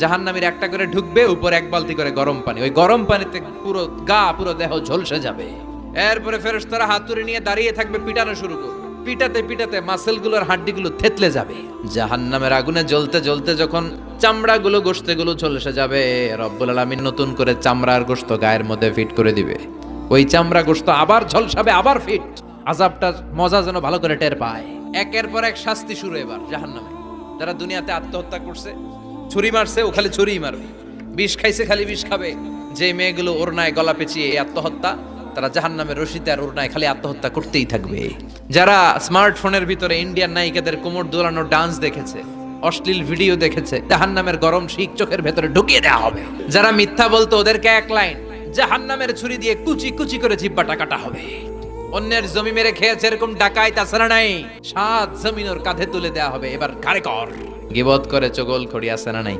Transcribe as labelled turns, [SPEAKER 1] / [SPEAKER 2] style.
[SPEAKER 1] জাহান্নামীর একটা করে ঢুকবে, উপর এক বালতি করে গরম পানি, ওই গরম পানিতে পুরো গা পুরো দেহ ঝলসে যাবে। এরপরে ফেরেশতারা হাতুড়ি নিয়ে দাঁড়িয়ে থাকবে, পিটানো শুরু করবে। পিটাতে পিটাতে মাসেলগুলোর হাড্ডিগুলো থেতলে যাবে। জাহান্নামের আগুনে জ্বলতে জ্বলতে যখন চামড়াগুলো গোশতগুলো ঝলসে যাবে, রব্বুল আলামিন নতুন করে চামড়ার গোশত গায়ের মধ্যে ফিট করে দিবে। ওই চামড়া গোশত আবার ঝলসাবে, আবার ফিট। আযাবটার মজা যেন ভালো করে টের পায়। একের পর এক শাস্তি শুরু এবার জাহান্নামে। যারা দুনিয়াতে আত্মহত্যা করছে, ছুরি মারছে, ও খালি ছুরিই মারবে। বিষ খাইছে, খালি বিষ খাবে। যে মেয়েগুলো ওড়নায় গলা পেঁচিয়ে এই আত্মহত্যা, তারা জাহান্নামের রশিতে আর ওড়নায় খালি আত্মহত্যা করতেই থাকবে। যারা স্মার্টফোনের ভিতরে ইন্ডিয়ান নায়িকাদের কোমর দোলানো ডান্স দেখেছে, অশ্লীল ভিডিও দেখেছে, জাহান্নামের গরম শিক চোখের ভেতরে ঢুকিয়ে দেওয়া হবে। যারা মিথ্যা বলতো, ওদেরকে এক লাইন জাহান্নামের ছুরি দিয়ে কুচি কুচি করে জিহ্বাটা কাটা হবে। অন্যের জমি মেরে খেয়েছে এরকম ডাকাই তাছাড়া নাই, 7 জমিন ওর কাঁধে তুলে দেওয়া হবে। এবার ঘাড়ে কর। গিবত করে চগল খড়ি আছে না নাই?